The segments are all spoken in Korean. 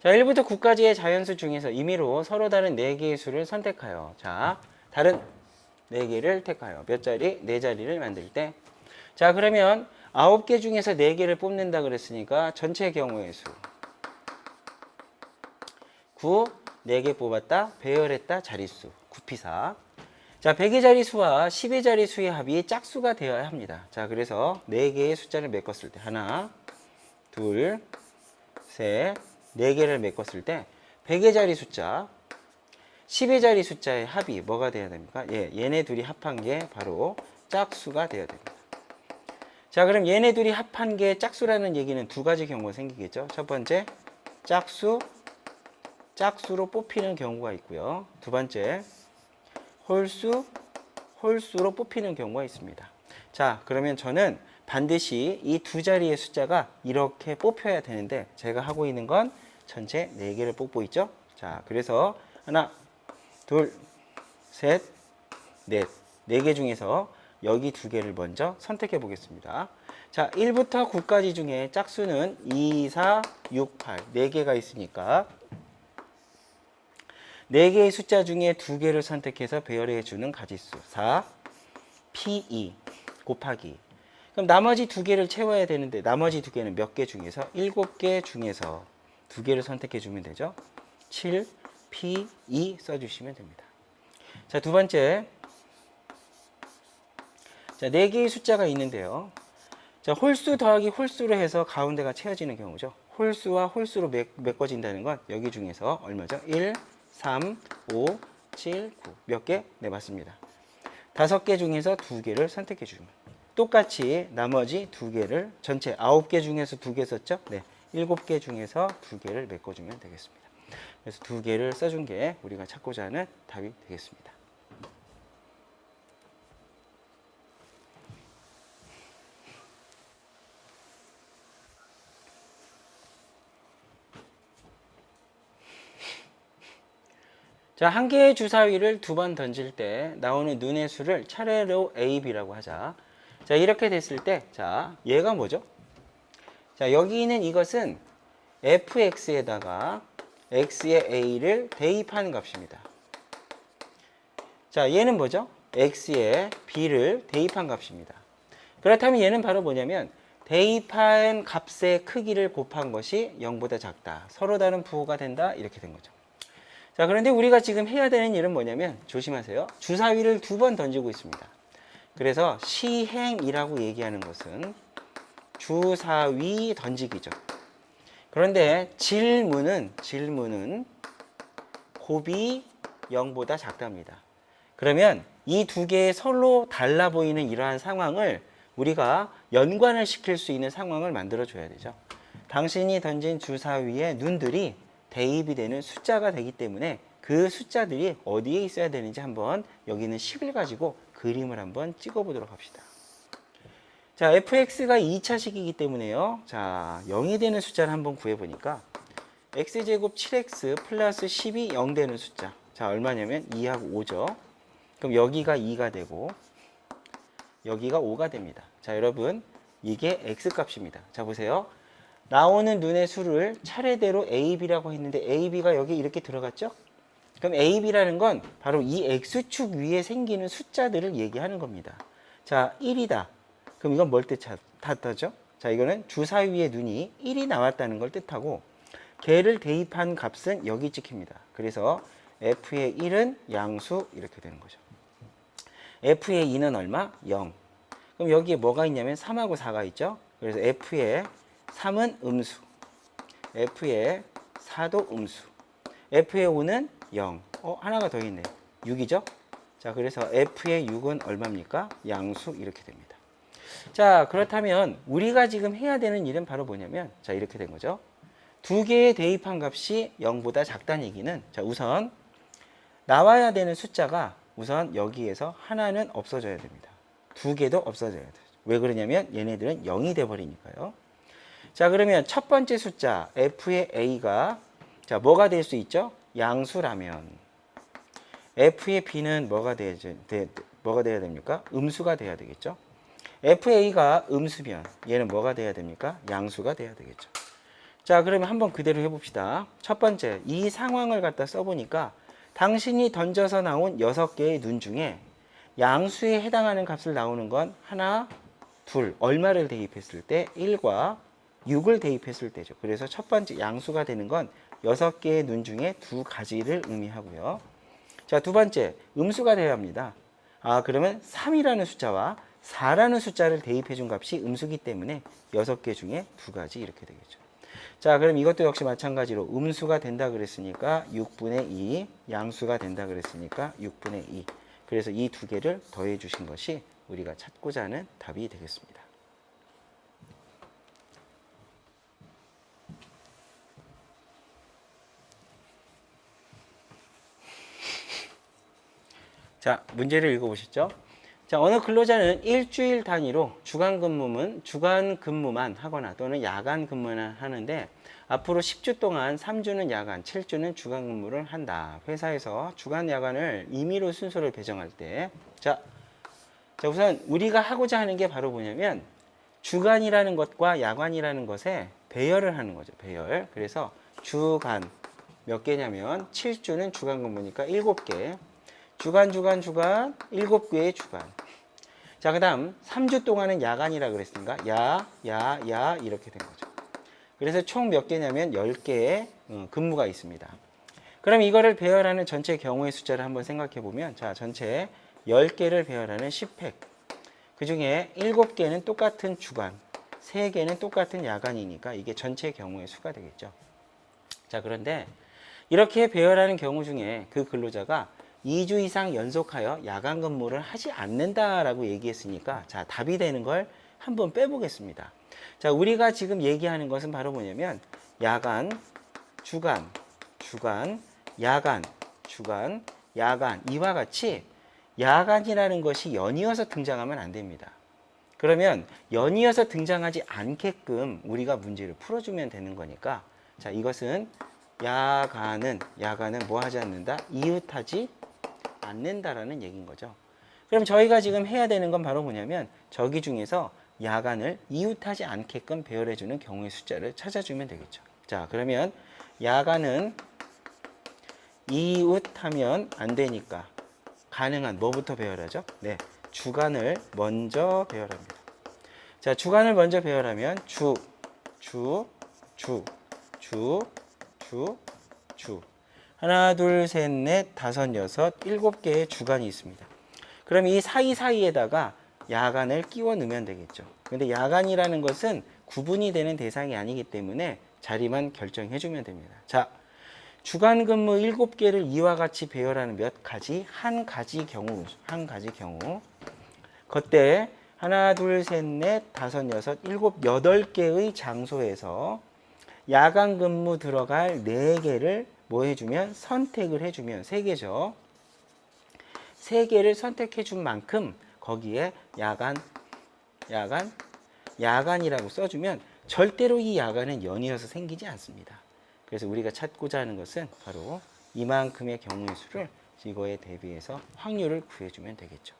자, 1부터 9까지의 자연수 중에서 임의로 서로 다른 4개의 수를 선택하여 자, 다른 4개를 택하여 몇 자리? 4자리를 만들 때 자, 그러면 9개 중에서 4개를 뽑는다 그랬으니까 전체 경우의 수 9, 4개 뽑았다, 배열했다, 자릿수 9피사. 자, 100의 자릿수와 10의 자릿수의 합이 짝수가 되어야 합니다. 자, 그래서 4개의 숫자를 메꿨을 때 하나, 둘, 셋, 4개를 메꿨을 때 100의 자리 숫자, 10의 자리 숫자의 합이 뭐가 돼야 됩니까? 예, 얘네 둘이 합한 게 바로 짝수가 되어야 됩니다. 자, 그럼 얘네 둘이 합한 게 짝수라는 얘기는 두 가지 경우가 생기겠죠. 첫 번째, 짝수로 뽑히는 경우가 있고요. 두 번째, 홀수로 뽑히는 경우가 있습니다. 자, 그러면 저는 반드시 이 두 자리의 숫자가 이렇게 뽑혀야 되는데 제가 하고 있는 건 전체 4개를 뽑고 있죠. 자, 그래서 하나, 둘, 셋, 넷, 4개 중에서 여기 2개를 먼저 선택해 보겠습니다. 자, 1부터 9까지 중에 짝수는 2, 4, 6, 8 4개가 있으니까 4개의 숫자 중에 2개를 선택해서 배열해 주는 가지수 4, P2 곱하기 그럼 나머지 2개를 채워야 되는데 나머지 2개는 몇 개 중에서 7개 중에서 2개를 선택해 주면 되죠. 7, P2 써주시면 됩니다. 자, 두 번째 자, 4개의 숫자가 있는데요. 자, 홀수 더하기 홀수로 해서 가운데가 채워지는 경우죠. 홀수와 홀수로 메꿔진다는 건 여기 중에서 얼마죠? 1, 3, 5, 7, 9 몇 개? 네, 맞습니다. 5개 중에서 2개를 선택해 주면 똑같이 나머지 2개를 전체 9개 중에서 2개 썼죠? 네, 7개 중에서 2개를 메꿔주면 되겠습니다. 그래서 2개를 써준 게 우리가 찾고자 하는 답이 되겠습니다. 자, 한 개의 주사위를 2번 던질 때 나오는 눈의 수를 차례로 A, B라고 하자. 자, 이렇게 됐을 때, 자, 얘가 뭐죠? 자, 여기 있는 이것은 fx에다가 x의 a를 대입하는 값입니다. 자, 얘는 뭐죠? x의 b를 대입한 값입니다. 그렇다면 얘는 바로 뭐냐면 대입한 값의 크기를 곱한 것이 0보다 작다. 서로 다른 부호가 된다. 이렇게 된 거죠. 자, 그런데 우리가 지금 해야 되는 일은 뭐냐면 조심하세요. 주사위를 2번 던지고 있습니다. 그래서 시행이라고 얘기하는 것은 주사위 던지기죠. 그런데 질문은 곱이 0보다 작답니다. 그러면 이 2개의 서로 달라 보이는 이러한 상황을 우리가 연관을 시킬 수 있는 상황을 만들어 줘야 되죠. 당신이 던진 주사위의 눈들이 대입이 되는 숫자가 되기 때문에 그 숫자들이 어디에 있어야 되는지 한번 여기는 10을 가지고 그림을 한번 찍어 보도록 합시다. 자, fx가 2차식이기 때문에요. 자, 0이 되는 숫자를 한번 구해보니까 x제곱 7x 플러스 10이 0 되는 숫자. 자, 얼마냐면 2하고 5죠. 그럼 여기가 2가 되고 여기가 5가 됩니다. 자, 여러분 이게 x값입니다. 자, 보세요. 나오는 눈의 수를 차례대로 a, b라고 했는데 a, b가 여기 이렇게 들어갔죠? 그럼 a, b라는 건 바로 이 x축 위에 생기는 숫자들을 얘기하는 겁니다. 자, 1이다. 그럼 이건 뭘 뜻하죠? 자, 이거는 주사위의 눈이 1이 나왔다는 걸 뜻하고 걔를 대입한 값은 여기 찍힙니다. 그래서 f의 1은 양수 이렇게 되는 거죠. f의 2는 얼마? 0. 그럼 여기에 뭐가 있냐면 3하고 4가 있죠. 그래서 f의 3은 음수, f의 4도 음수, f의 5는 0. 하나가 더 있네. 6이죠. 자, 그래서 f의 6은 얼마입니까? 양수 이렇게 됩니다. 자, 그렇다면 우리가 지금 해야 되는 일은 바로 뭐냐면 자, 이렇게 된 거죠. 2개의 대입한 값이 0보다 작다는 얘기는 자, 우선 나와야 되는 숫자가 우선 여기에서 하나는 없어져야 됩니다. 2개도 없어져야 돼요. 왜 그러냐면 얘네들은 0이 돼 버리니까요. 자, 그러면 첫 번째 숫자 f의 a가 자, 뭐가 될 수 있죠? 양수라면 f의 b는 뭐가 돼야 됩니까? 음수가 돼야 되겠죠. FA가 음수면 얘는 뭐가 돼야 됩니까? 양수가 돼야 되겠죠. 자, 그러면 한번 그대로 해봅시다. 첫 번째, 이 상황을 갖다 써보니까 당신이 던져서 나온 6개의 눈 중에 양수에 해당하는 값을 나오는 건 하나, 둘, 얼마를 대입했을 때 1과 6을 대입했을 때죠. 그래서 첫 번째 양수가 되는 건 6개의 눈 중에 2가지를 의미하고요. 자, 두 번째, 음수가 되어야 합니다. 그러면 3이라는 숫자와 4라는 숫자를 대입해 준 값이 음수기 때문에 6개 중에 2가지 이렇게 되겠죠. 자, 그럼 이것도 역시 마찬가지로 음수가 된다 그랬으니까 6분의 2, 양수가 된다 그랬으니까 6분의 2. 그래서 이 두 개를 더해 주신 것이 우리가 찾고자 하는 답이 되겠습니다. 자, 문제를 읽어보시죠. 자, 어느 근로자는 일주일 단위로 주간 근무만 하거나 또는 야간 근무만 하는데 앞으로 10주 동안 3주는 야간, 7주는 주간 근무를 한다. 회사에서 주간, 야간을 임의로 순서를 배정할 때 자, 우선 우리가 하고자 하는 게 바로 뭐냐면 주간이라는 것과 야간이라는 것에 배열을 하는 거죠. 배열. 그래서 주간 몇 개냐면 7주는 주간 근무니까 7개. 주간 7개의 주간. 자, 그 다음 3주 동안은 야간이라 그랬으니까 야 이렇게 된 거죠. 그래서 총 몇 개냐면 10개의 근무가 있습니다. 그럼 이거를 배열하는 전체 경우의 숫자를 한번 생각해 보면 자, 전체 10개를 배열하는 10획. 그 중에 7개는 똑같은 주간, 3개는 똑같은 야간이니까 이게 전체 경우의 수가 되겠죠. 자, 그런데 이렇게 배열하는 경우 중에 그 근로자가 2주 이상 연속하여 야간 근무를 하지 않는다라고 얘기했으니까 자, 답이 되는 걸 한번 빼보겠습니다. 자, 우리가 지금 얘기하는 것은 바로 뭐냐면 야간, 주간, 야간, 야간 이와 같이 야간이라는 것이 연이어서 등장하면 안 됩니다. 그러면 연이어서 등장하지 않게끔 우리가 문제를 풀어주면 되는 거니까 자, 이것은 야간은 뭐 하지 않는다? 이웃하지 않는다라는 얘기인 거죠. 그럼 저희가 지금 해야 되는 건 바로 뭐냐면 저기 중에서 야간을 이웃하지 않게끔 배열해주는 경우의 숫자를 찾아주면 되겠죠. 자, 그러면 야간은 이웃하면 안 되니까 가능한 뭐부터 배열하죠? 네, 주간을 먼저 배열합니다. 자, 주간을 먼저 배열하면 주 하나, 둘, 셋, 넷, 다섯, 여섯, 7개의 주간이 있습니다. 그럼 이 사이사이에다가 야간을 끼워 넣으면 되겠죠. 근데 야간이라는 것은 구분이 되는 대상이 아니기 때문에 자리만 결정해 주면 됩니다. 자, 주간 근무 7개를 이와 같이 배열하는 몇 가지? 한 가지 경우. 그때 하나, 둘, 셋, 넷, 다섯, 여섯, 8개의 장소에서 야간 근무 들어갈 4개를 뭐 해주면 선택을 해주면 3개죠. 3개를 선택해 준 만큼 거기에 야간이라고 써주면 절대로 이 야간은 연이어서 생기지 않습니다. 그래서 우리가 찾고자 하는 것은 바로 이만큼의 경우의 수를 이거에 대비해서 확률을 구해주면 되겠죠.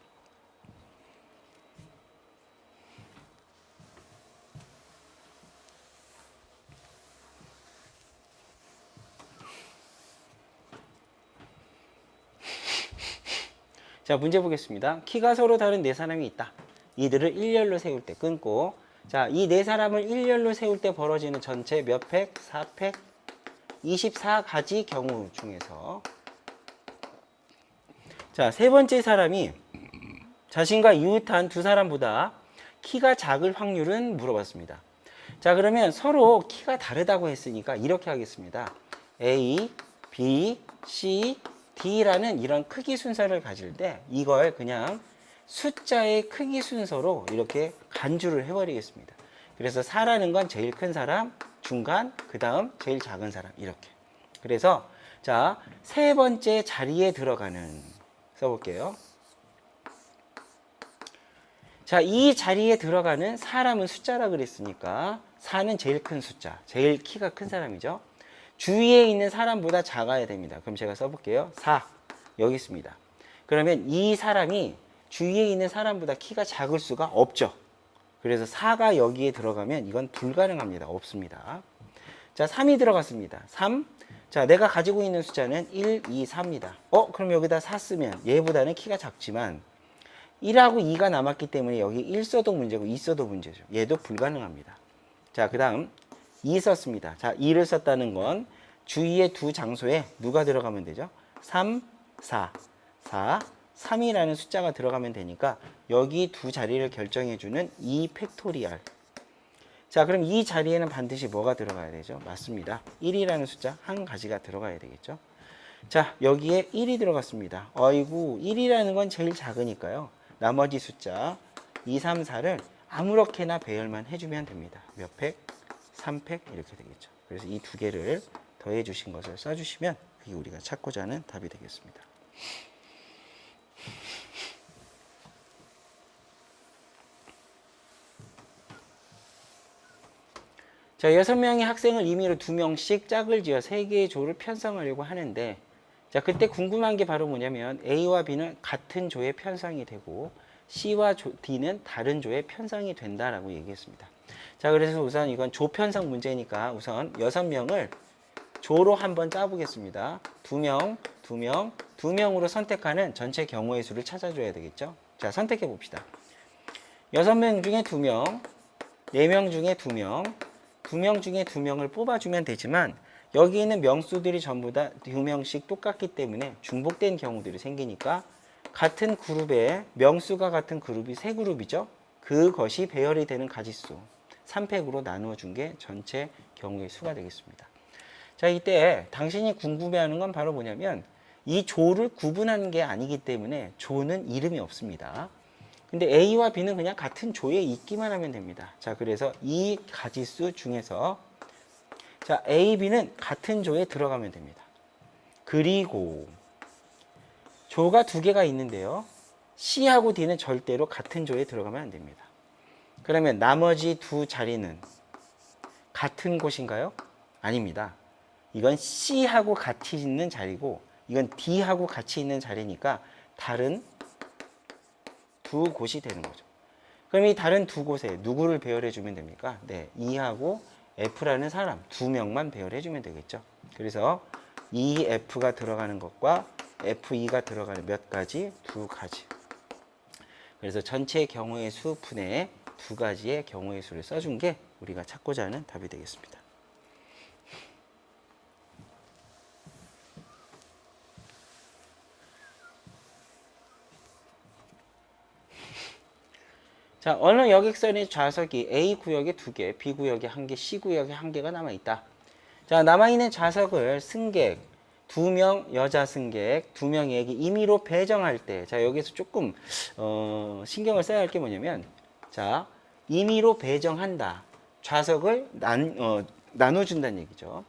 자, 문제 보겠습니다. 키가 서로 다른 4사람이 있다. 이들을 일렬로 세울 때 끊고 자, 이 4사람을 일렬로 세울 때 벌어지는 전체 몇 팩? 4팩? 24가지 경우 중에서 자, 세 번째 사람이 자신과 이웃한 2사람보다 키가 작을 확률은 물어봤습니다. 자, 그러면 서로 키가 다르다고 했으니까 이렇게 하겠습니다. A, B, C, D라는 이런 크기 순서를 가질 때 이걸 그냥 숫자의 크기 순서로 이렇게 간주를 해버리겠습니다. 그래서 4라는 건 제일 큰 사람, 중간, 그 다음 제일 작은 사람 이렇게. 그래서 자, 세 번째 자리에 들어가는 써볼게요. 자, 이 자리에 들어가는 사람은 숫자라 그랬으니까 4는 제일 큰 숫자, 제일 키가 큰 사람이죠. 주위에 있는 사람보다 작아야 됩니다. 그럼 제가 써볼게요. 4 여기 있습니다. 그러면 이 사람이 주위에 있는 사람보다 키가 작을 수가 없죠. 그래서 4가 여기에 들어가면 이건 불가능합니다. 없습니다. 자, 3이 들어갔습니다. 3. 자, 내가 가지고 있는 숫자는 1, 2, 4입니다. 그럼 여기다 4 쓰면 얘보다는 키가 작지만 1하고 2가 남았기 때문에 여기 1 써도 문제고 2 써도 문제죠. 얘도 불가능합니다. 자, 그 다음 2 썼습니다. 자, 2를 썼다는 건 주위의 두 장소에 누가 들어가면 되죠? 3, 4, 4, 3이라는 숫자가 들어가면 되니까 여기 두 자리를 결정해주는 2 팩토리얼. 자, 그럼 이 자리에는 반드시 뭐가 들어가야 되죠? 맞습니다. 1이라는 숫자 한 가지가 들어가야 되겠죠? 자, 여기에 1이 들어갔습니다. 어이구, 1이라는 건 제일 작으니까요. 나머지 숫자 2, 3, 4를 아무렇게나 배열만 해주면 됩니다. 몇 팩? 3팩 이렇게 되겠죠. 그래서 이 두 개를 더해 주신 것을 써주시면 그게 우리가 찾고자 하는 답이 되겠습니다. 자, 6명의 학생을 임의로 2명씩 짝을 지어 3개의 조를 편성하려고 하는데, 자, 그때 궁금한 게 바로 뭐냐면 A와 B는 같은 조에 편성이 되고 C와 D는 다른 조에 편성이 된다라고 얘기했습니다. 자, 그래서 우선 이건 조 편성 문제니까 우선 6명을 조로 한번 짜보겠습니다. 2명, 2명, 2명으로 선택하는 전체 경우의 수를 찾아줘야 되겠죠. 자, 선택해 봅시다. 6명 중에 2명, 4명 중에 2명, 2명 중에 2명을 뽑아주면 되지만 여기 있는 명수들이 전부 다 2명씩 똑같기 때문에 중복된 경우들이 생기니까 같은 그룹에 명수가 같은 그룹이 3그룹이죠. 그것이 배열이 되는 가지수 3팩으로 나누어 준 게 전체 경우의 수가 되겠습니다. 자, 이때 당신이 궁금해하는 건 바로 뭐냐면 이 조를 구분하는 게 아니기 때문에 조는 이름이 없습니다. 근데 A와 B는 그냥 같은 조에 있기만 하면 됩니다. 자, 그래서 이 가지수 중에서 자, A, B는 같은 조에 들어가면 됩니다. 그리고 조가 2개가 있는데요. C하고 D는 절대로 같은 조에 들어가면 안 됩니다. 그러면 나머지 두 자리는 같은 곳인가요? 아닙니다. 이건 C하고 같이 있는 자리고 이건 D하고 같이 있는 자리니까 다른 두 곳이 되는 거죠. 그럼 이 다른 두 곳에 누구를 배열해 주면 됩니까? 네, E하고 F라는 사람 2명만 배열해 주면 되겠죠. 그래서 EF가 들어가는 것과 FE가 들어가는 몇 가지? 2가지. 그래서 전체 경우의 수 분의 2가지의 경우의 수를 써준 게 우리가 찾고자 하는 답이 되겠습니다. 자, 어느 여객선의 좌석이 A 구역에 2개, B 구역에 1개, C 구역에 1개가 남아있다. 자, 남아있는 좌석을 승객 2명, 여자 승객 2명에게 임의로 배정할 때, 자, 여기서 조금 신경을 써야 할 게 뭐냐면, 자, 임의로 배정한다. 좌석을 나눠준다는 얘기죠.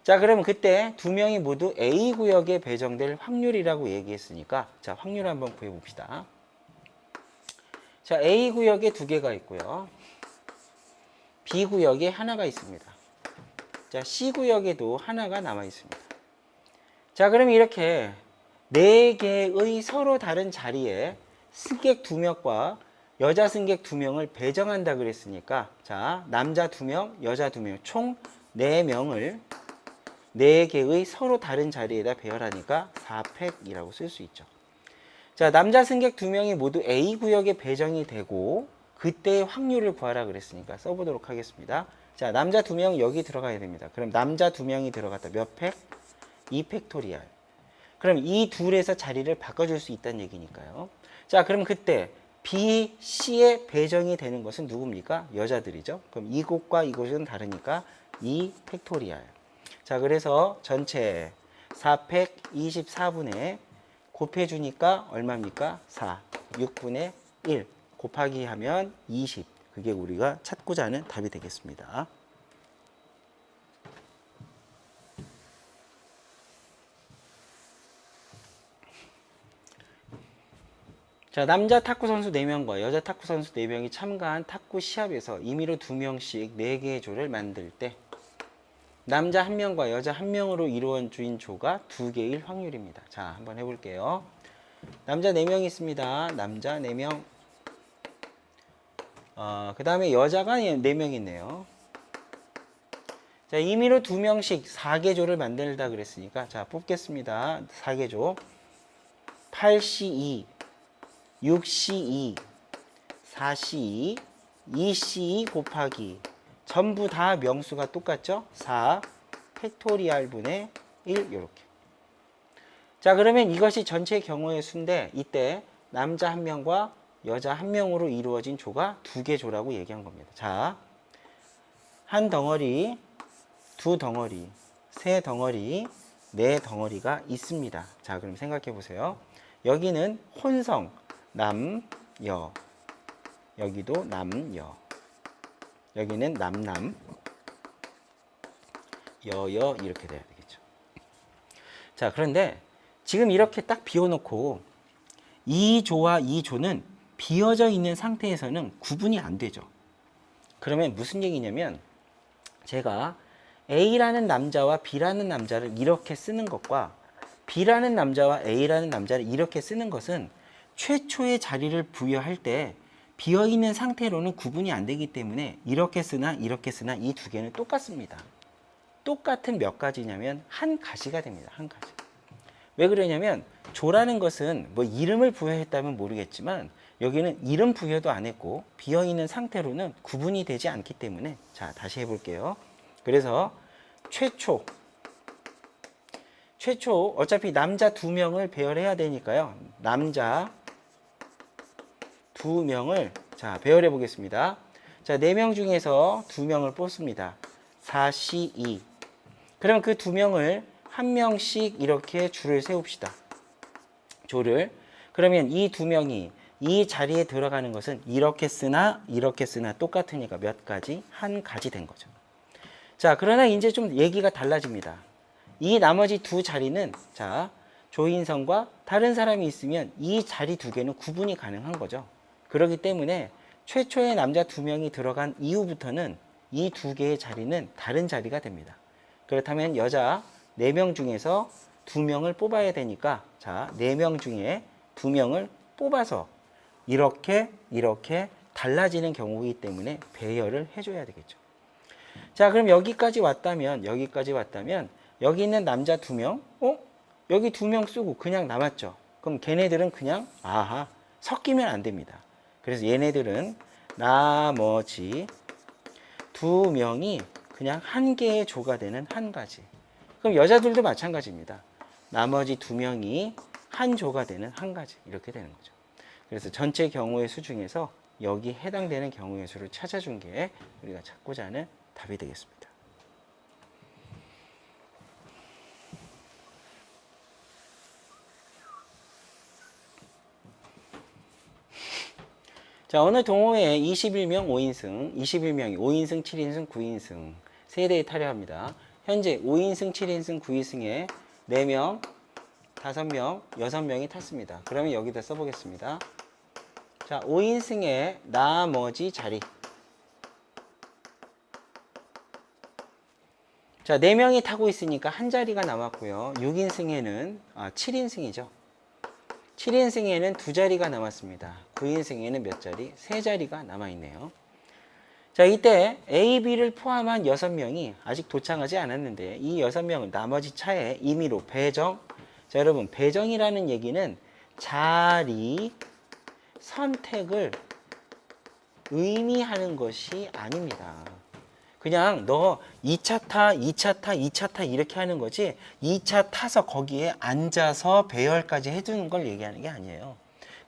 자, 그러면 그때 2명이 모두 A 구역에 배정될 확률이라고 얘기했으니까, 자, 확률 한번 구해봅시다. 자, A 구역에 2개가 있고요. B 구역에 하나가 있습니다. 자, C 구역에도 하나가 남아 있습니다. 자, 그럼 이렇게 4개의 서로 다른 자리에 승객 2명과 여자 승객 2명을 배정한다 그랬으니까, 자, 남자 2명, 여자 2명, 총 4명을 4개의 서로 다른 자리에다 배열하니까 4팩이라고 쓸 수 있죠. 자, 남자 승객 2명이 모두 A 구역에 배정이 되고 그때의 확률을 구하라 그랬으니까 써보도록 하겠습니다. 자, 남자 2명 여기 들어가야 됩니다. 그럼 남자 2명이 들어갔다. 몇 팩? 2팩토리얼. 그럼 이 둘에서 자리를 바꿔줄 수 있다는 얘기니까요. 자, 그럼 그때 B, C에 배정이 되는 것은 누굽니까? 여자들이죠. 그럼 이곳과 이곳은 다르니까 2팩토리얼. 자, 그래서 전체 4팩 24분의 곱해주니까 얼마입니까? 4. 6분의 1. 곱하기 하면 20. 그게 우리가 찾고자 하는 답이 되겠습니다. 자, 남자 탁구 선수 4명과 여자 탁구 선수 4명이 참가한 탁구 시합에서 임의로 2명씩 4개의 조를 만들 때 남자 1명과 여자 1명으로 이루어진 조가 2개일 확률입니다. 자, 한번 해볼게요. 남자 4명 있습니다. 남자 4명. 그 다음에 여자가 4명 있네요. 자, 임의로 2명씩 4개조를 만들다 그랬으니까 자, 뽑겠습니다. 4개조. 8C2, 6C2, 4C2, 2C2 곱하기 전부 다 명수가 똑같죠? 4 팩토리알 분의 1 이렇게. 자, 그러면 이것이 전체 경우의 수인데 이때 남자 1명과 여자 1명으로 이루어진 조가 2개 조라고 얘기한 겁니다. 자, 한 덩어리, 2덩어리, 3덩어리, 4덩어리가 있습니다. 자, 그럼 생각해 보세요. 여기는 혼성 남, 여. 여기도 남, 여. 여기는 남, 남. 여, 여 이렇게 돼야 되겠죠. 자, 그런데 지금 이렇게 딱 비워놓고 이 조와 이 조는 비어져 있는 상태에서는 구분이 안 되죠. 그러면 무슨 얘기냐면 제가 A라는 남자와 B라는 남자를 이렇게 쓰는 것과 B라는 남자와 A라는 남자를 이렇게 쓰는 것은 최초의 자리를 부여할 때 비어있는 상태로는 구분이 안 되기 때문에 이렇게 쓰나 이 두 개는 똑같습니다. 똑같은 몇 가지냐면 한 가지가 됩니다. 한 가지. 왜 그러냐면 조라는 것은 뭐 이름을 부여했다면 모르겠지만 여기는 이름 부여도 안 했고 비어있는 상태로는 구분이 되지 않기 때문에 자, 다시 해볼게요. 그래서 최초 어차피 남자 2명을 배열해야 되니까요. 남자 2명을 자, 배열해 보겠습니다. 자, 4명 중에서 2명을 뽑습니다. 4C2. 그럼 그 2명을 한 명씩 이렇게 줄을 세웁시다. 조를. 그러면 이 2명이 이 자리에 들어가는 것은 이렇게 쓰나 똑같으니까 몇 가지? 한 가지 된 거죠. 자, 그러나 이제 좀 얘기가 달라집니다. 이 나머지 2 자리는 자, 조인성과 다른 사람이 있으면 이 자리 2개는 구분이 가능한 거죠. 그렇기 때문에 최초의 남자 2명이 들어간 이후부터는 이 2개의 자리는 다른 자리가 됩니다. 그렇다면 여자 4명 중에서 2명을 뽑아야 되니까 자, 4명 중에 2명을 뽑아서 이렇게 달라지는 경우이기 때문에 배열을 해줘야 되겠죠. 자, 그럼 여기까지 왔다면 여기 있는 남자 2명, 여기 2명 쓰고 그냥 남았죠. 그럼 걔네들은 그냥 섞이면 안 됩니다. 그래서 얘네들은 나머지 2명이 그냥 한 개의 조가 되는 한 가지. 그럼 여자들도 마찬가지입니다. 나머지 2명이 한 조가 되는 한 가지. 이렇게 되는 거죠. 그래서 전체 경우의 수 중에서 여기 해당되는 경우의 수를 찾아준 게 우리가 찾고자 하는 답이 되겠습니다. 자, 어느 동호회에 21명 5인승, 21명이 5인승, 7인승, 9인승 세 대에 타려합니다. 현재 5인승, 7인승, 9인승에 4명, 5명, 6명이 탔습니다. 그러면 여기다 써보겠습니다. 자, 5인승의 나머지 자리. 자, 4명이 타고 있으니까 한 자리가 남았고요. 6인승에는 7인승이죠. 7인승에는 2자리가 남았습니다. 9인승에는 몇 자리? 3자리가 남아있네요. 자, 이때 A, B를 포함한 6명이 아직 도착하지 않았는데 이 6명은 나머지 차에 임의로 배정. 자, 여러분, 배정이라는 얘기는 자리 선택을 의미하는 것이 아닙니다. 그냥 너 2차 타, 2차 타, 2차 타 이렇게 하는 거지 2차 타서 거기에 앉아서 배열까지 해주는 걸 얘기하는 게 아니에요.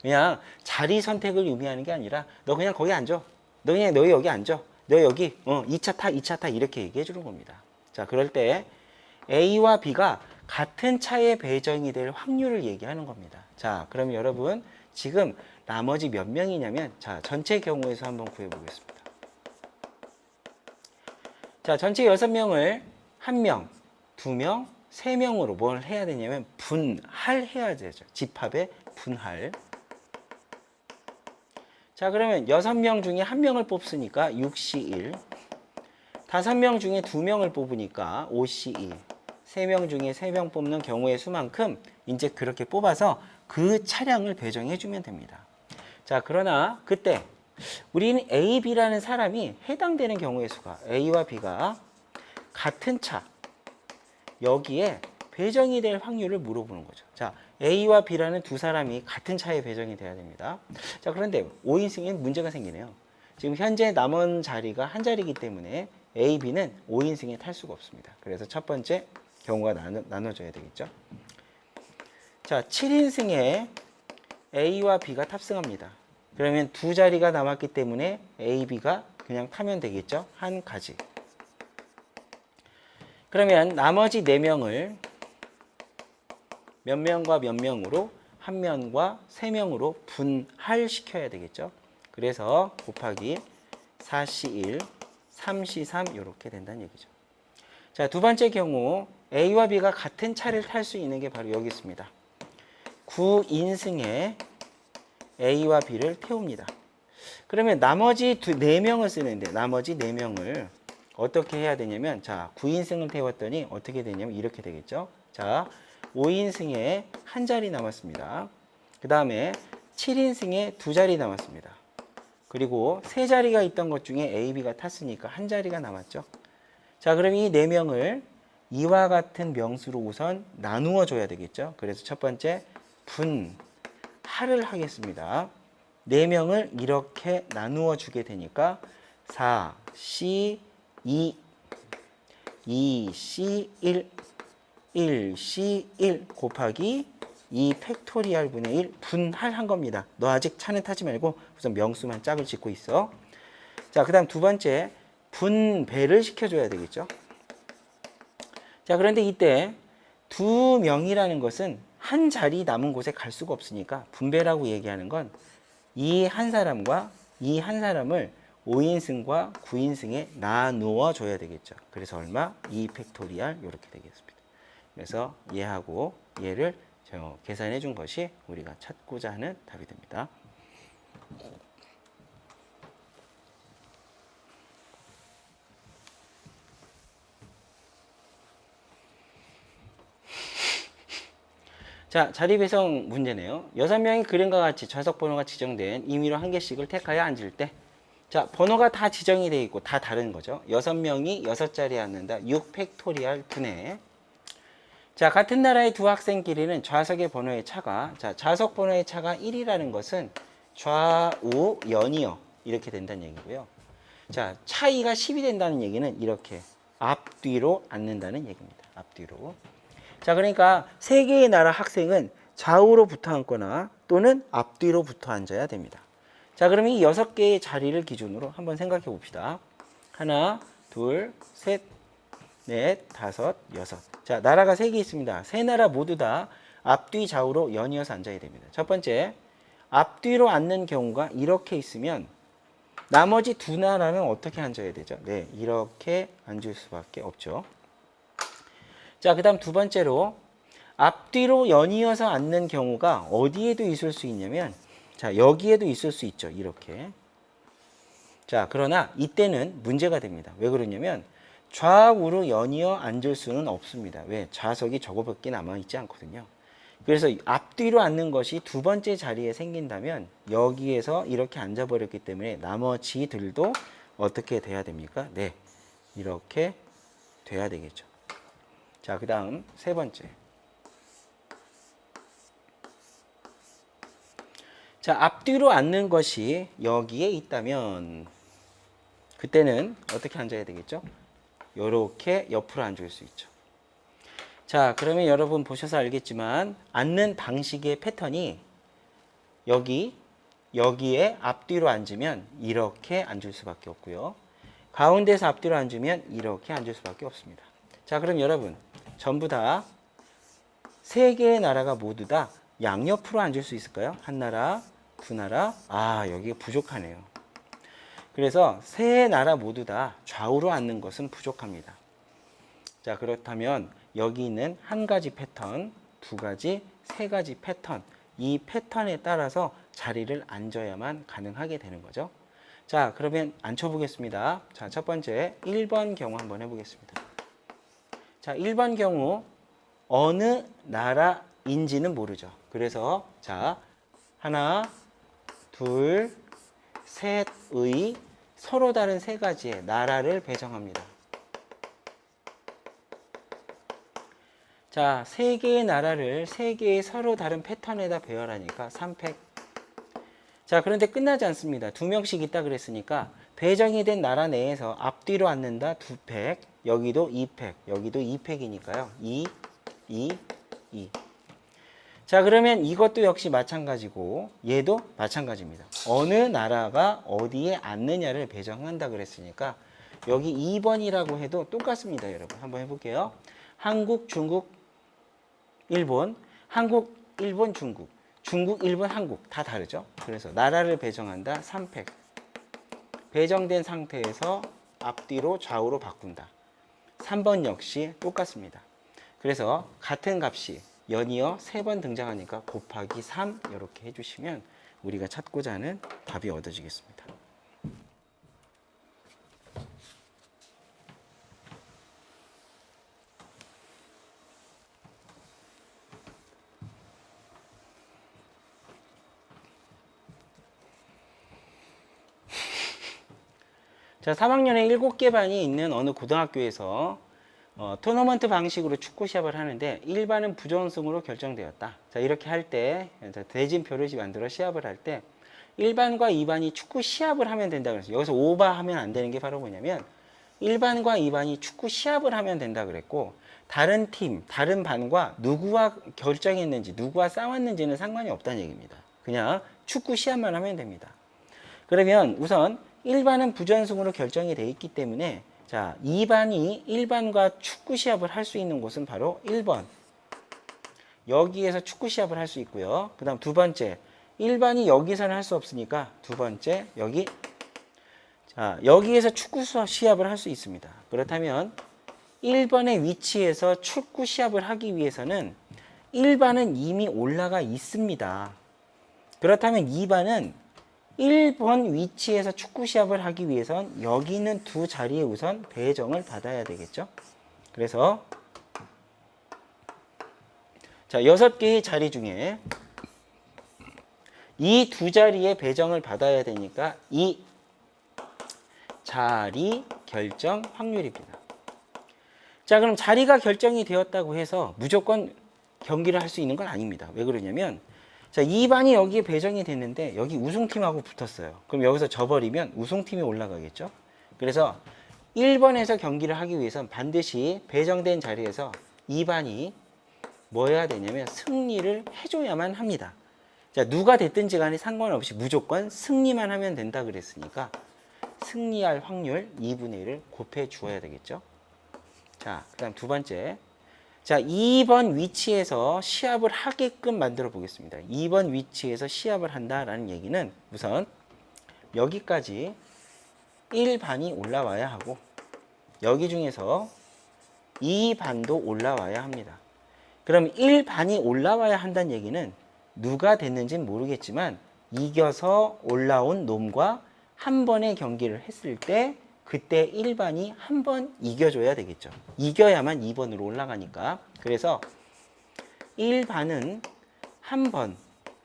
그냥 자리 선택을 의미하는 게 아니라 너 그냥 거기 앉아. 너 여기 앉아. 너 여기 2차 타, 2차 타 이렇게 얘기해 주는 겁니다. 자, 그럴 때 A와 B가 같은 차에 배정이 될 확률을 얘기하는 겁니다. 자, 그럼 여러분 지금 나머지 몇 명이냐면 자, 전체 경우에서 한번 구해 보겠습니다. 자, 전체 6명을 1명, 2명, 3명으로 뭘 해야 되냐면 분할해야 되죠. 집합의 분할. 자, 그러면 6명 중에 1명을 뽑으니까 6C1. 5명 중에 2명을 뽑으니까 5C2. 3명 중에 3명 뽑는 경우의 수만큼 이제 그렇게 뽑아서 그 차량을 배정해 주면 됩니다. 자, 그러나 그때 우리는 A, B라는 사람이 해당되는 경우의 수가 A와 B가 같은 차 여기에 배정이 될 확률을 물어보는 거죠. 자, A와 B라는 두 사람이 같은 차에 배정이 돼야 됩니다. 자, 그런데 5인승엔 문제가 생기네요. 지금 현재 남은 자리가 한 자리이기 때문에 A, B는 5인승에 탈 수가 없습니다. 그래서 첫 번째 경우가 나눠져야 되겠죠. 자, 7인승에 A와 B가 탑승합니다. 그러면 두 자리가 남았기 때문에 A, B가 그냥 타면 되겠죠. 한 가지. 그러면 나머지 4명을 몇 명과 몇 명으로 한 명과 3명으로 분할시켜야 되겠죠. 그래서 곱하기 4C1, 3C3 이렇게 된다는 얘기죠. 자, 두 번째 경우 A와 B가 같은 차를 탈 수 있는 게 바로 여기 있습니다. 9인승에 A와 B를 태웁니다. 그러면 나머지 4명을 쓰는데 나머지 4명을 어떻게 해야 되냐면 자, 9인승을 태웠더니 어떻게 되냐면 이렇게 되겠죠. 자, 5인승에 한 자리 남았습니다. 그 다음에 7인승에 두 자리 남았습니다. 그리고 세 자리가 있던 것 중에 A, B가 탔으니까 한 자리가 남았죠. 자, 그럼 이 4명을 이와 같은 명수로 우선 나누어 줘야 되겠죠. 그래서 첫 번째 분할을 하겠습니다. 4명을 이렇게 나누어 주게 되니까 4C 2, 2C 1, 1C 1 곱하기 2 팩토리얼 분의 1 분할한 겁니다. 너 아직 차는 타지 말고 우선 명수만 짝을 짓고 있어. 자, 그 다음 두 번째 분배를 시켜줘야 되겠죠. 자, 그런데 이때 2명이라는 것은 한 자리 남은 곳에 갈 수가 없으니까 분배라고 얘기하는 건 이 한 사람과 이 한 사람을 5인승과 9인승에 나누어 줘야 되겠죠. 그래서 얼마? 2 팩토리얼 이렇게 되겠습니다. 그래서 얘하고 얘를 계산해 준 것이 우리가 찾고자 하는 답이 됩니다. 자, 자리 배성 문제네요. 6명이 그림과 같이 좌석 번호가 지정된 임의로 한 개씩을 택하여 앉을 때 자, 번호가 다 지정이 되어 있고 다 다른 거죠. 6명이 6자리에 앉는다. 6 팩토리얼 분의 자, 같은 나라의 두 학생끼리는 좌석의 번호의 차가 자, 좌석 번호의 차가 1이라는 것은 좌우 연이어 이렇게 된다는 얘기고요. 자, 차이가 10이 된다는 얘기는 이렇게 앞뒤로 앉는다는 얘기입니다. 앞뒤로. 자, 그러니까 세 개의 나라 학생은 좌우로 붙어 앉거나 또는 앞뒤로 붙어 앉아야 됩니다. 자, 그러면 이 6개의 자리를 기준으로 한번 생각해 봅시다. 하나, 둘, 셋, 넷, 다섯, 여섯. 자, 나라가 3개 있습니다. 세 나라 모두 다 앞뒤 좌우로 연이어서 앉아야 됩니다. 첫 번째, 앞뒤로 앉는 경우가 이렇게 있으면 나머지 두 나라는 어떻게 앉아야 되죠? 네, 이렇게 앉을 수밖에 없죠. 자, 그 다음 두 번째로 앞뒤로 연이어서 앉는 경우가 어디에도 있을 수 있냐면 자, 여기에도 있을 수 있죠. 이렇게. 자, 그러나 이때는 문제가 됩니다. 왜 그러냐면 좌우로 연이어 앉을 수는 없습니다. 왜? 좌석이 저거밖에 남아있지 않거든요. 그래서 앞뒤로 앉는 것이 두 번째 자리에 생긴다면 여기에서 이렇게 앉아버렸기 때문에 나머지들도 어떻게 돼야 됩니까? 네, 이렇게 돼야 되겠죠. 자, 그 다음 세 번째. 자, 앞뒤로 앉는 것이 여기에 있다면 그때는 어떻게 앉아야 되겠죠? 이렇게 옆으로 앉을 수 있죠. 자, 그러면 여러분 보셔서 알겠지만 앉는 방식의 패턴이 여기에 앞뒤로 앉으면 이렇게 앉을 수밖에 없고요. 가운데서 앞뒤로 앉으면 이렇게 앉을 수밖에 없습니다. 자, 그럼 여러분 전부 다 세 개의 나라가 모두 다 양옆으로 앉을 수 있을까요? 한 나라, 두 나라. 아, 여기가 부족하네요. 그래서 세 나라 모두 다 좌우로 앉는 것은 부족합니다. 자, 그렇다면 여기 있는 한 가지 패턴, 두 가지, 세 가지 패턴, 이 패턴에 따라서 자리를 앉아야만 가능하게 되는 거죠. 자, 그러면 앉혀보겠습니다. 자, 첫 번째 1번 경우 한번 해보겠습니다. 자, 1번 경우 어느 나라인지는 모르죠. 그래서 자, 하나, 둘, 셋의 서로 다른 세 가지의 나라를 배정합니다. 자, 세 개의 나라를 세 개의 서로 다른 패턴에다 배열하니까 3팩. 자, 그런데 끝나지 않습니다. 2명씩 있다 그랬으니까 배정이 된 나라 내에서 앞뒤로 앉는다 2팩, 여기도 2팩, 여기도 2팩이니까요. 2, 2, 2. 자, 그러면 이것도 역시 마찬가지고 얘도 마찬가지입니다. 어느 나라가 어디에 앉느냐를 배정한다 그랬으니까 여기 2번이라고 해도 똑같습니다. 여러분 한번 해볼게요. 한국, 중국, 일본, 한국, 일본, 중국, 중국, 일본, 한국 다 다르죠. 그래서 나라를 배정한다 3팩. 배정된 상태에서 앞뒤로 좌우로 바꾼다. 3번 역시 똑같습니다. 그래서 같은 값이 연이어 3번 등장하니까 곱하기 3 이렇게 해주시면 우리가 찾고자 하는 답이 얻어지겠습니다. 자, 3학년에 7개 반이 있는 어느 고등학교에서 토너먼트 방식으로 축구 시합을 하는데 1반은 부전승으로 결정되었다. 자, 이렇게 할 때 대진표를 만들어 시합을 할 때 1반과 2반이 축구 시합을 하면 된다 그랬어요. 여기서 오버하면 안 되는 게 바로 뭐냐면 1반과 2반이 축구 시합을 하면 된다 그랬고 다른 팀, 다른 반과 누구와 결정했는지, 누구와 싸웠는지는 상관이 없다는 얘기입니다. 그냥 축구 시합만 하면 됩니다. 그러면 우선 1반은 부전승으로 결정이 되어 있기 때문에 자, 2반이 1반과 축구 시합을 할 수 있는 곳은 바로 1번. 여기에서 축구 시합을 할 수 있고요. 그 다음 두 번째, 1반이 여기서는 할 수 없으니까 두 번째, 여기. 자, 여기에서 축구 시합을 할 수 있습니다. 그렇다면 1번의 위치에서 축구 시합을 하기 위해서는 1반은 이미 올라가 있습니다. 그렇다면 2반은 1번 위치에서 축구 시합을 하기 위해선 여기 있는 두 자리에 우선 배정을 받아야 되겠죠. 그래서 자, 6개의 자리 중에 이 두 자리에 배정을 받아야 되니까 이 자리 결정 확률입니다. 자, 그럼 자리가 결정이 되었다고 해서 무조건 경기를 할 수 있는 건 아닙니다. 왜 그러냐면 자, 2반이 여기에 배정이 됐는데 여기 우승팀하고 붙었어요. 그럼 여기서 져버리면 우승팀이 올라가겠죠. 그래서 1번에서 경기를 하기 위해선 반드시 배정된 자리에서 2반이 뭐 해야 되냐면 승리를 해줘야만 합니다. 자, 누가 됐든지 간에 상관없이 무조건 승리만 하면 된다 그랬으니까 승리할 확률 2분의 1을 곱해 주어야 되겠죠. 자, 그 다음 두 번째. 자, 2번 위치에서 시합을 하게끔 만들어 보겠습니다. 2번 위치에서 시합을 한다라는 얘기는 우선 여기까지 1반이 올라와야 하고 여기 중에서 2반도 올라와야 합니다. 그럼 1반이 올라와야 한다는 얘기는 누가 됐는지는 모르겠지만 이겨서 올라온 놈과 한 번의 경기를 했을 때 그때 1반이 한 번 이겨줘야 되겠죠. 이겨야만 2번으로 올라가니까. 그래서 1반은 한 번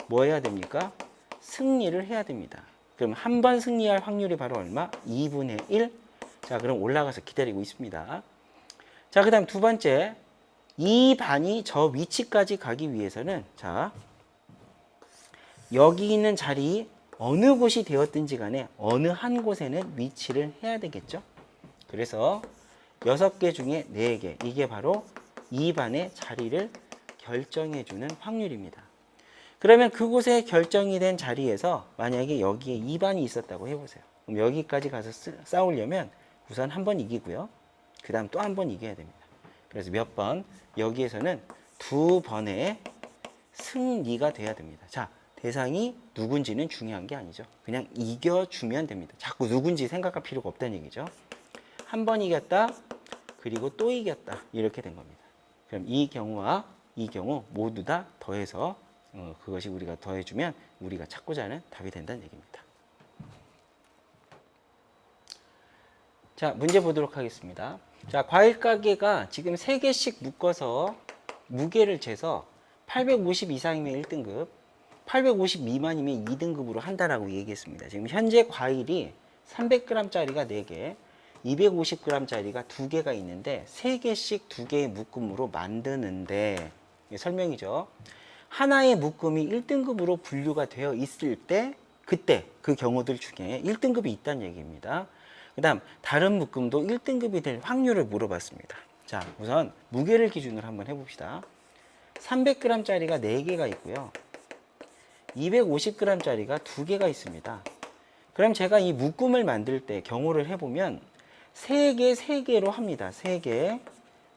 뭐 해야 됩니까? 승리를 해야 됩니다. 그럼 한 번 승리할 확률이 바로 얼마? 2분의 1. 자, 그럼 올라가서 기다리고 있습니다. 자, 그 다음 두 번째. 2반이 저 위치까지 가기 위해서는 자, 여기 있는 자리 어느 곳이 되었든지 간에 어느 한 곳에는 위치를 해야 되겠죠. 그래서 6개 중에 4개. 이게 바로 2반의 자리를 결정해주는 확률입니다. 그러면 그곳에 결정이 된 자리에서 만약에 여기에 2반이 있었다고 해보세요. 그럼 여기까지 가서 싸우려면 우선 한 번 이기고요. 그 다음 또 한 번 이겨야 됩니다. 그래서 몇 번? 여기에서는 2번의 승리가 돼야 됩니다. 자, 대상이 누군지는 중요한 게 아니죠. 그냥 이겨주면 됩니다. 자꾸 누군지 생각할 필요가 없다는 얘기죠. 한 번 이겼다, 그리고 또 이겼다. 이렇게 된 겁니다. 그럼 이 경우와 이 경우 모두 다 더해서 그것이 우리가 더해주면 우리가 찾고자 하는 답이 된다는 얘기입니다. 자, 문제 보도록 하겠습니다. 자, 과일 가게가 지금 3개씩 묶어서 무게를 재서 850 이상이면 1등급, 850 미만이면 2등급으로 한다라고 얘기했습니다. 지금 현재 과일이 300g짜리가 4개, 250g짜리가 두 개가 있는데 3개씩 두 개의 묶음으로 만드는데, 이게 설명이죠. 하나의 묶음이 1등급으로 분류가 되어 있을 때, 그때 그 경우들 중에 1등급이 있다는 얘기입니다. 그 다음 다른 묶음도 1등급이 될 확률을 물어봤습니다. 자, 우선 무게를 기준으로 한번 해봅시다. 300g짜리가 4개가 있고요. 250g짜리가 2개가 있습니다. 그럼 제가 이 묶음을 만들 때 경우를 해보면 3개, 3개로 합니다. 3개,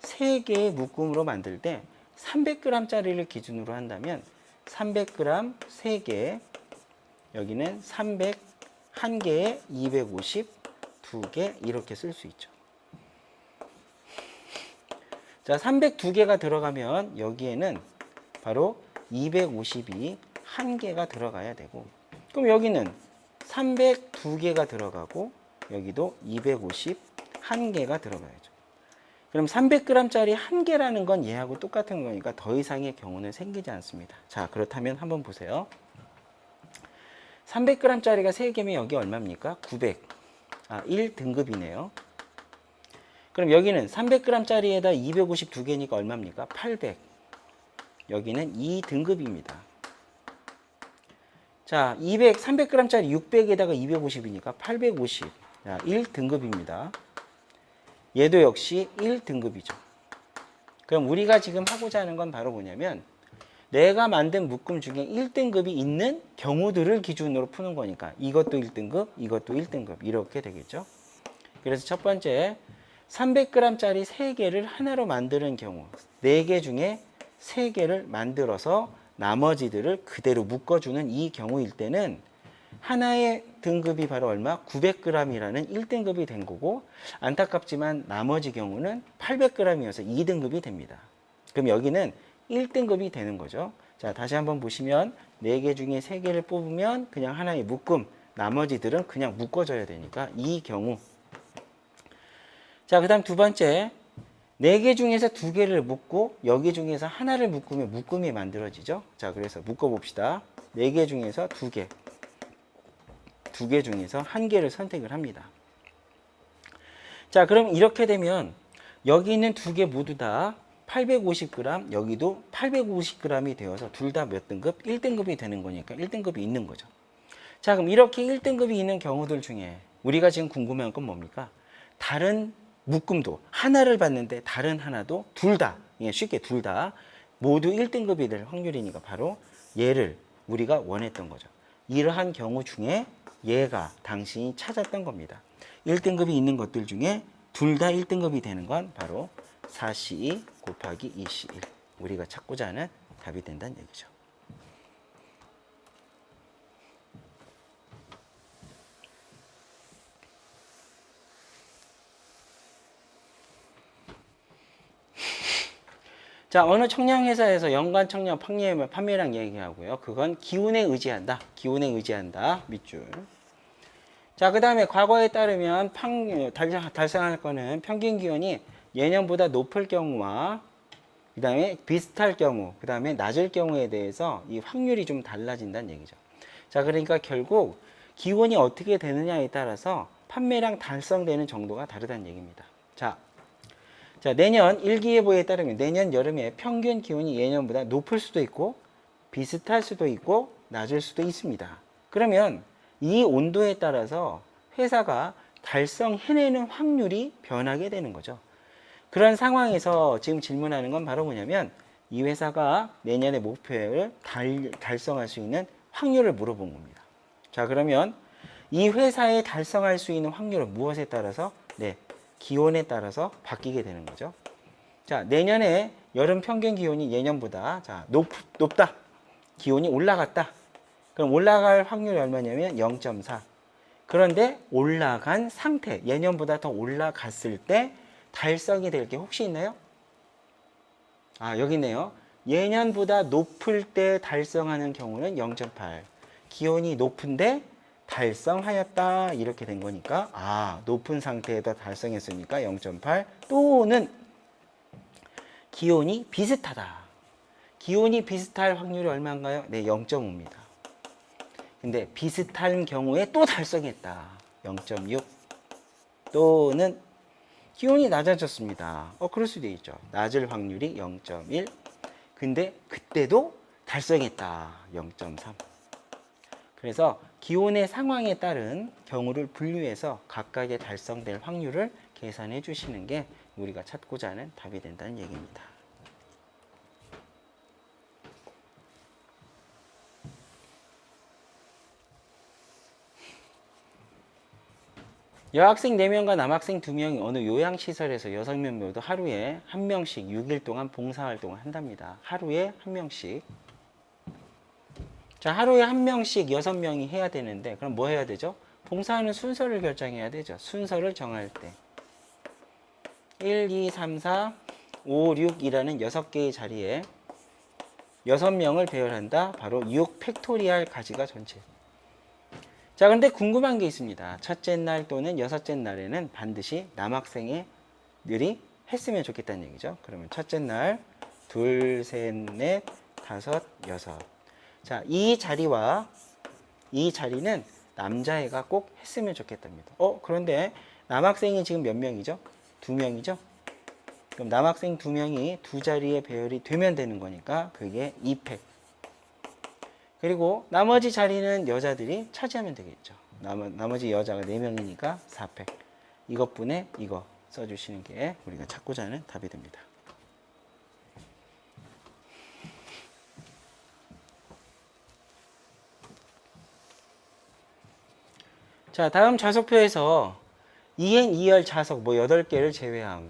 3개의 묶음으로 만들 때 300g짜리를 기준으로 한다면 300g 3개, 여기는 300 1개에 250 2개 이렇게 쓸 수 있죠. 자, 302개가 들어가면 여기에는 바로 250이 1개가 들어가야 되고, 그럼 여기는 302개가 들어가고 여기도 250 1개가 들어가야죠. 그럼 300g짜리 1개라는 건 얘하고 똑같은 거니까 더 이상의 경우는 생기지 않습니다. 자, 그렇다면 한번 보세요. 300g짜리가 3개면 여기 얼마입니까? 900. 1등급이네요. 그럼 여기는 300g짜리에다 252개니까 얼마입니까? 800. 여기는 2등급입니다. 자, 300g짜리 600에다가 250이니까 850. 자, 1등급입니다. 얘도 역시 1등급이죠. 그럼 우리가 지금 하고자 하는 건 바로 뭐냐면 내가 만든 묶음 중에 1등급이 있는 경우들을 기준으로 푸는 거니까 이것도 1등급, 이것도 1등급 이렇게 되겠죠. 그래서 첫 번째 300g짜리 3개를 하나로 만드는 경우, 4개 중에 3개를 만들어서 나머지들을 그대로 묶어주는 이 경우일 때는 하나의 등급이 바로 얼마? 900g이라는 1등급이 된 거고, 안타깝지만 나머지 경우는 800g이어서 2등급이 됩니다. 그럼 여기는 1등급이 되는 거죠. 자, 다시 한번 보시면 4개 중에 3개를 뽑으면 그냥 하나의 묶음, 나머지들은 그냥 묶어줘야 되니까 이 경우. 자, 그 다음 두 번째, 4개 중에서 2개를 묶고 여기 중에서 하나를 묶으면 묶음이 만들어지죠. 자, 그래서 묶어봅시다. 4개 중에서 2개, 2개 중에서 1개를 선택을 합니다. 자, 그럼 이렇게 되면 여기 있는 2개 모두 다 850g, 여기도 850g이 되어서 둘 다 몇 등급? 1등급이 되는 거니까 1등급이 있는 거죠. 자, 그럼 이렇게 1등급이 있는 경우들 중에 우리가 지금 궁금한 건 뭡니까? 다른 묶음도 하나를 봤는데 다른 하나도 둘 다, 쉽게 둘 다 모두 1등급이 될 확률이니까 바로 얘를 우리가 원했던 거죠. 이러한 경우 중에 얘가 당신이 찾았던 겁니다. 1등급이 있는 것들 중에 둘 다 1등급이 되는 건 바로 4C 곱하기 2C1. 우리가 찾고자 하는 답이 된다는 얘기죠. 자, 어느 청량회사에서 연간 청량 판매량 얘기하고요. 그건 기운에 의지한다. 기운에 의지한다. 밑줄. 자, 그 다음에 과거에 따르면 달성할 거는 평균 기온이 예년보다 높을 경우와 그 다음에 비슷할 경우, 그 다음에 낮을 경우에 대해서 이 확률이 좀 달라진다는 얘기죠. 자, 그러니까 결국 기온이 어떻게 되느냐에 따라서 판매량 달성되는 정도가 다르다는 얘기입니다. 자, 내년 일기예보에 따르면 내년 여름에 평균 기온이 예년보다 높을 수도 있고 비슷할 수도 있고 낮을 수도 있습니다. 그러면 이 온도에 따라서 회사가 달성해내는 확률이 변하게 되는 거죠. 그런 상황에서 지금 질문하는 건 바로 뭐냐면 이 회사가 내년의 목표를 달성할 수 있는 확률을 물어본 겁니다. 자, 그러면 이 회사에 달성할 수 있는 확률은 무엇에 따라서? 네, 기온에 따라서 바뀌게 되는 거죠. 자, 내년에 여름 평균 기온이 예년보다 높다. 기온이 올라갔다. 그럼 올라갈 확률이 얼마냐면 0.4. 그런데 올라간 상태, 예년보다 더 올라갔을 때 달성이 될 게 혹시 있나요? 여기 있네요. 예년보다 높을 때 달성하는 경우는 0.8. 기온이 높은데 달성하였다. 이렇게 된 거니까 높은 상태에다 달성했으니까 0.8 또는 기온이 비슷하다. 기온이 비슷할 확률이 얼마인가요? 네, 0.5입니다. 근데 비슷한 경우에 또 달성했다. 0.6. 또는 기온이 낮아졌습니다. 그럴 수도 있죠. 낮을 확률이 0.1. 근데 그때도 달성했다. 0.3. 그래서 기온의 상황에 따른 경우를 분류해서 각각의 달성될 확률을 계산해 주시는 게 우리가 찾고자 하는 답이 된다는 얘기입니다. 여학생 4명과 남학생 2명이 어느 요양시설에서 6명 모두 하루에 1명씩 6일 동안 봉사활동을 한답니다. 하루에 1명씩. 자, 하루에 1명씩 6명이 해야 되는데, 그럼 뭐 해야 되죠? 봉사하는 순서를 결정해야 되죠. 순서를 정할 때. 1, 2, 3, 4, 5, 6이라는 6개의 자리에 6명을 배열한다. 바로 6 팩토리얼 가지가 전체. 자, 근데 궁금한 게 있습니다. 첫째 날 또는 여섯째 날에는 반드시 남학생들이 했으면 좋겠다는 얘기죠. 그러면 첫째 날, 둘, 셋, 넷, 다섯, 여섯. 자, 이 자리는 남자애가 꼭 했으면 좋겠답니다. 그런데 남학생이 지금 몇 명이죠? 2명이죠? 그럼 남학생 2명이 두 자리에 배열이 되면 되는 거니까 그게 2팩. 그리고 나머지 자리는 여자들이 차지하면 되겠죠. 나머지 여자가 4명이니까 4팩. 이것분에 이거 써주시는 게 우리가 찾고자 하는 답이 됩니다. 자, 다음 좌석표에서 2행 2열 좌석 8개를 제외한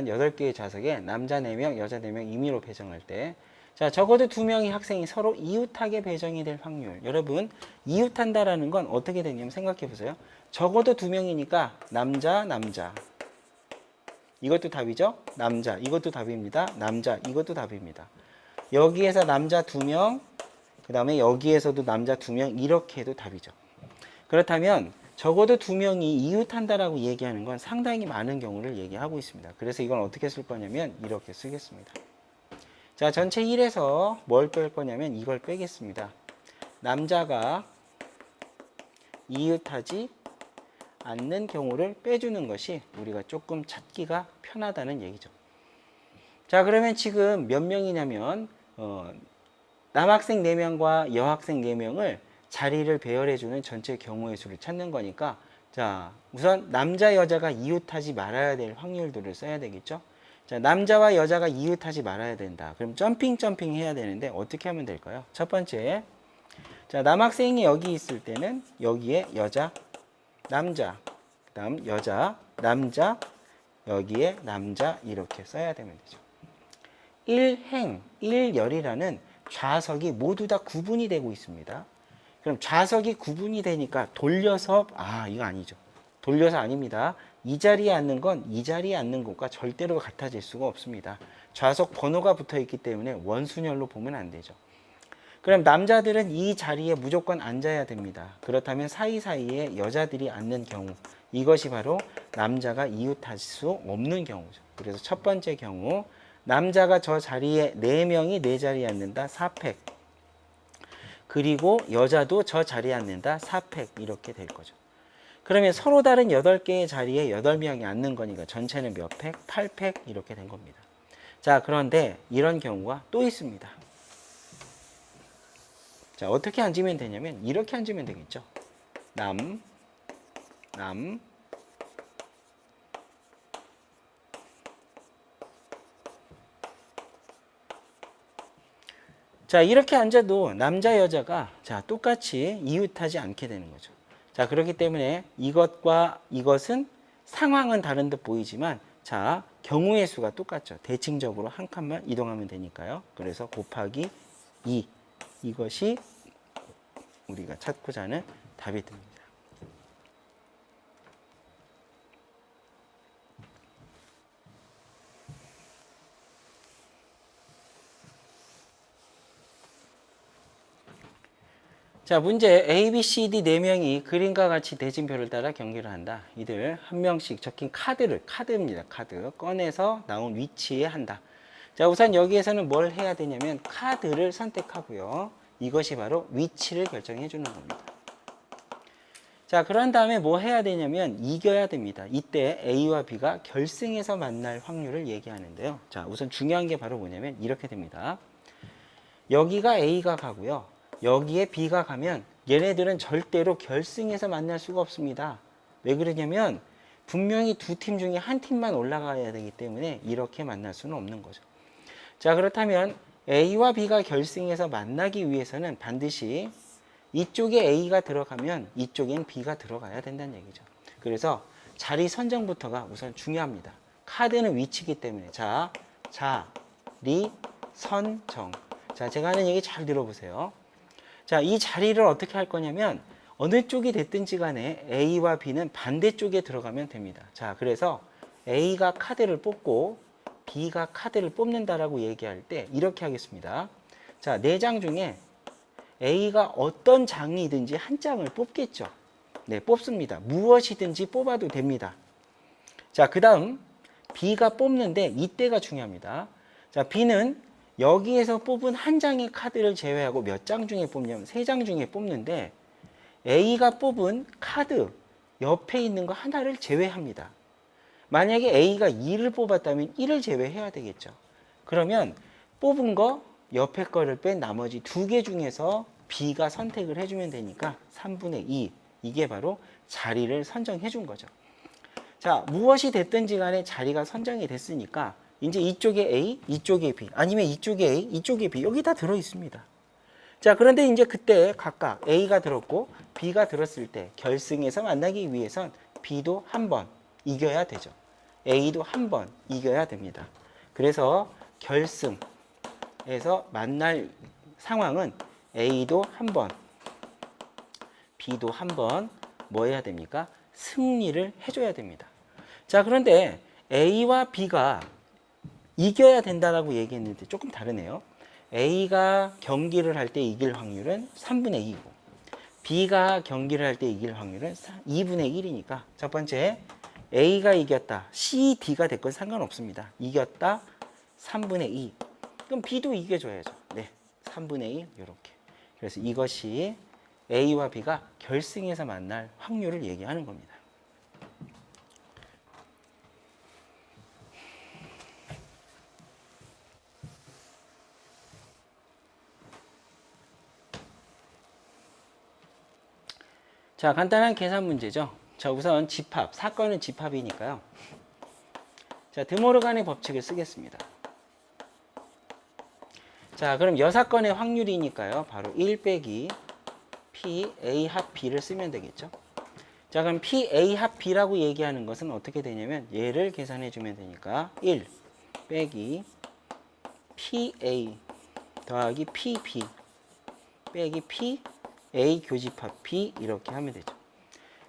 8개의 좌석에 남자 4명, 여자 4명 임의로 배정할 때, 자, 적어도 2명의 학생이 서로 이웃하게 배정이 될 확률. 여러분, 이웃한다라는 건 어떻게 되냐면 생각해 보세요. 적어도 2명이니까 남자, 남자. 이것도 답이죠? 남자. 이것도 답입니다. 남자. 이것도 답입니다. 여기에서 남자 2명, 그 다음에 여기에서도 남자 2명, 이렇게 해도 답이죠. 그렇다면 적어도 2명이 이웃한다라고 얘기하는 건 상당히 많은 경우를 얘기하고 있습니다. 그래서 이건 어떻게 쓸 거냐면 이렇게 쓰겠습니다. 자, 전체 1에서 뭘 뺄 거냐면 이걸 빼겠습니다. 남자가 이웃하지 않는 경우를 빼주는 것이 우리가 조금 찾기가 편하다는 얘기죠. 자, 그러면 지금 몇 명이냐면 남학생 4명과 여학생 4명을 자리를 배열해주는 전체 경우의 수를 찾는 거니까, 자, 우선 남자 여자가 이웃하지 말아야 될 확률들을 써야 되겠죠. 자, 남자와 여자가 이웃하지 말아야 된다. 그럼 점핑 해야 되는데 어떻게 하면 될까요? 첫 번째, 자, 남학생이 여기 있을 때는 여기에 여자, 남자, 그 다음 여자, 남자, 여기에 남자 이렇게 써야 되면 되죠. 1행, 1열이라는 좌석이 모두 다 구분이 되고 있습니다. 그럼 좌석이 구분이 되니까 돌려서, 이거 아니죠. 돌려서 아닙니다. 이 자리에 앉는 건 이 자리에 앉는 것과 절대로 같아질 수가 없습니다. 좌석 번호가 붙어 있기 때문에 원순열로 보면 안 되죠. 그럼 남자들은 이 자리에 무조건 앉아야 됩니다. 그렇다면 사이사이에 여자들이 앉는 경우, 이것이 바로 남자가 이웃할 수 없는 경우죠. 그래서 첫 번째 경우, 남자가 저 자리에 4명이 4자리에 앉는다, 4팩. 그리고 여자도 저 자리에 앉는다, 4팩. 이렇게 될 거죠. 그러면 서로 다른 8개의 자리에 8명이 앉는 거니까 전체는 몇 팩? 8팩 이렇게 된 겁니다. 자, 그런데 이런 경우가 또 있습니다. 자, 어떻게 앉으면 되냐면 이렇게 앉으면 되겠죠. 남. 자, 이렇게 앉아도 남자 여자가 자, 똑같이 이웃하지 않게 되는 거죠. 자, 그렇기 때문에 이것과 이것은 상황은 다른 듯 보이지만, 자, 경우의 수가 똑같죠. 대칭적으로 한 칸만 이동하면 되니까요. 그래서 곱하기 2. 이것이 우리가 찾고자 하는 답이 됩니다. 자, 문제 A, B, C, D 4명이 그림과 같이 대진표를 따라 경기를 한다. 이들 한 명씩 적힌 카드입니다. 카드 꺼내서 나온 위치에 한다. 자, 우선 여기에서는 뭘 해야 되냐면 카드를 선택하고요. 이것이 바로 위치를 결정해 주는 겁니다. 자, 그런 다음에 뭐 해야 되냐면 이겨야 됩니다. 이때 A와 B가 결승에서 만날 확률을 얘기하는데요. 자, 우선 중요한 게 바로 뭐냐면 이렇게 됩니다. 여기가 A가 가고요. 여기에 B가 가면 얘네들은 절대로 결승에서 만날 수가 없습니다. 왜 그러냐면 분명히 두 팀 중에 한 팀만 올라가야 되기 때문에 이렇게 만날 수는 없는 거죠. 자, 그렇다면 A와 B가 결승에서 만나기 위해서는 반드시 이쪽에 A가 들어가면 이쪽엔 B가 들어가야 된다는 얘기죠. 그래서 자리 선정부터가 우선 중요합니다. 카드는 위치이기 때문에. 자, 자리 선정. 자, 제가 하는 얘기 잘 들어보세요. 자, 이 자리를 어떻게 할 거냐면 어느 쪽이 됐든지 간에 A와 B는 반대쪽에 들어가면 됩니다. 자, 그래서 A가 카드를 뽑고 B가 카드를 뽑는다라고 얘기할 때 이렇게 하겠습니다. 자, 4장 중에 A가 어떤 장이든지 한 장을 뽑겠죠. 네, 뽑습니다. 무엇이든지 뽑아도 됩니다. 자, 그 다음 B가 뽑는데 이때가 중요합니다. 자, B는 여기에서 뽑은 한 장의 카드를 제외하고 몇 장 중에 뽑냐면 3장 중에 뽑는데 A가 뽑은 카드 옆에 있는 거 하나를 제외합니다. 만약에 A가 2를 뽑았다면 1을 제외해야 되겠죠. 그러면 뽑은 거 옆에 거를 뺀 나머지 2개 중에서 B가 선택을 해주면 되니까 3분의 2. 이게 바로 자리를 선정해 준 거죠. 자, 무엇이 됐든지 간에 자리가 선정이 됐으니까 이제 이쪽에 A, 이쪽에 B, 아니면 이쪽에 A, 이쪽에 B, 여기 다 들어 있습니다. 자, 그런데 이제 그때 각각 A가 들었고 B가 들었을 때 결승에서 만나기 위해선 B도 한 번 이겨야 되죠. A도 한 번 이겨야 됩니다. 그래서 결승에서 만날 상황은 A도 한 번, B도 한 번 뭐 해야 됩니까? 승리를 해줘야 됩니다. 자, 그런데 A와 B가 이겨야 된다라고 얘기했는데 조금 다르네요. A가 경기를 할 때 이길 확률은 3분의 2이고 B가 경기를 할 때 이길 확률은 2분의 1이니까 첫 번째 A가 이겼다. C, D가 됐건 상관없습니다. 이겼다. 3분의 2. 그럼 B도 이겨줘야죠. 네, 3분의 1 이렇게. 그래서 이것이 A와 B가 결승에서 만날 확률을 얘기하는 겁니다. 자, 간단한 계산 문제죠. 자, 우선 집합, 사건은 집합이니까요. 자, 드모르간의 법칙을 쓰겠습니다. 자, 그럼 여사건의 확률이니까요. 바로 1 빼기 P A 합 B를 쓰면 되겠죠. 자, 그럼 P A 합 B라고 얘기하는 것은 어떻게 되냐면 얘를 계산해 주면 되니까 1 빼기 P A 더하기 P B 빼기 P A 교집합 B 이렇게 하면 되죠.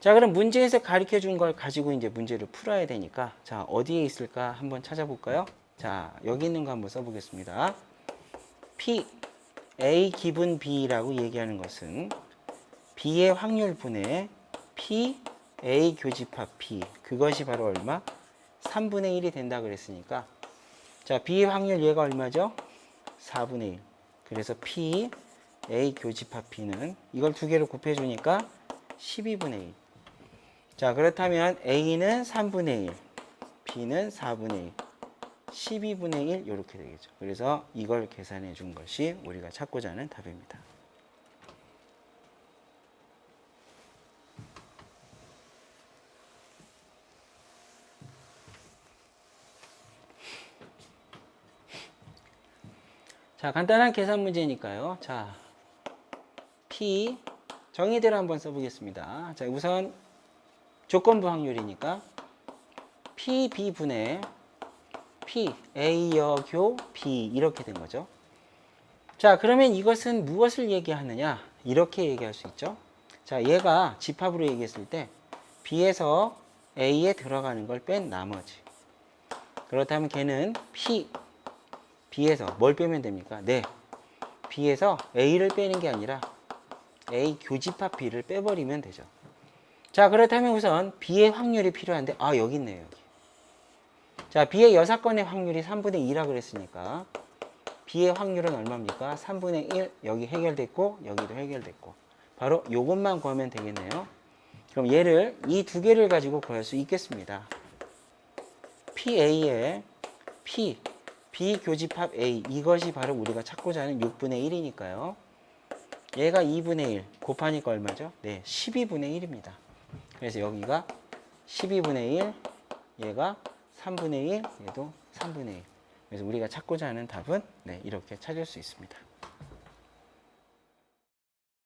자, 그럼 문제에서 가르쳐 준 걸 가지고 이제 문제를 풀어야 되니까 자, 어디에 있을까 한번 찾아볼까요? 자, 여기 있는 거 한번 써보겠습니다. P A 기분 B라고 얘기하는 것은 B의 확률분의 P A 교집합 B 그것이 바로 얼마? 3분의 1이 된다 그랬으니까 자, B의 확률 얘가 얼마죠? 4분의 1. 그래서 P A 교집합 B는 이걸 두 개로 곱해주니까 12분의 1. 자, 그렇다면 A는 3분의 1, B는 4분의 1, 12분의 1 이렇게 되겠죠. 그래서 이걸 계산해 준 것이 우리가 찾고자 하는 답입니다. 자, 간단한 계산 문제니까요. 자, P 정의대로 한번 써보겠습니다. 자, 우선 조건부 확률이니까 PB분의 P A여교 B 이렇게 된 거죠. 자, 그러면 이것은 무엇을 얘기하느냐? 이렇게 얘기할 수 있죠. 자, 얘가 집합으로 얘기했을 때 B에서 A에 들어가는 걸 뺀 나머지. 그렇다면 걔는 B에서 뭘 빼면 됩니까? 네, B에서 A를 빼는 게 아니라 A 교집합 B를 빼버리면 되죠. 자, 그렇다면 우선 B의 확률이 필요한데 여기 있네요. 여기. 자, B의 여사건의 확률이 3분의 2라 그랬으니까 B의 확률은 얼마입니까? 3분의 1 여기 해결됐고 여기도 해결됐고 바로 요것만 구하면 되겠네요. 그럼 얘를 이 두 개를 가지고 구할 수 있겠습니다. PA의 P, 비교집합 A, 이것이 바로 우리가 찾고자 하는 6분의 1이니까요. 얘가 2분의 1 곱하니까 얼마죠? 네, 12분의 1입니다. 그래서 여기가 12분의 1, 얘가 3분의 1, 얘도 3분의 1. 그래서 우리가 찾고자 하는 답은 네, 이렇게 찾을 수 있습니다.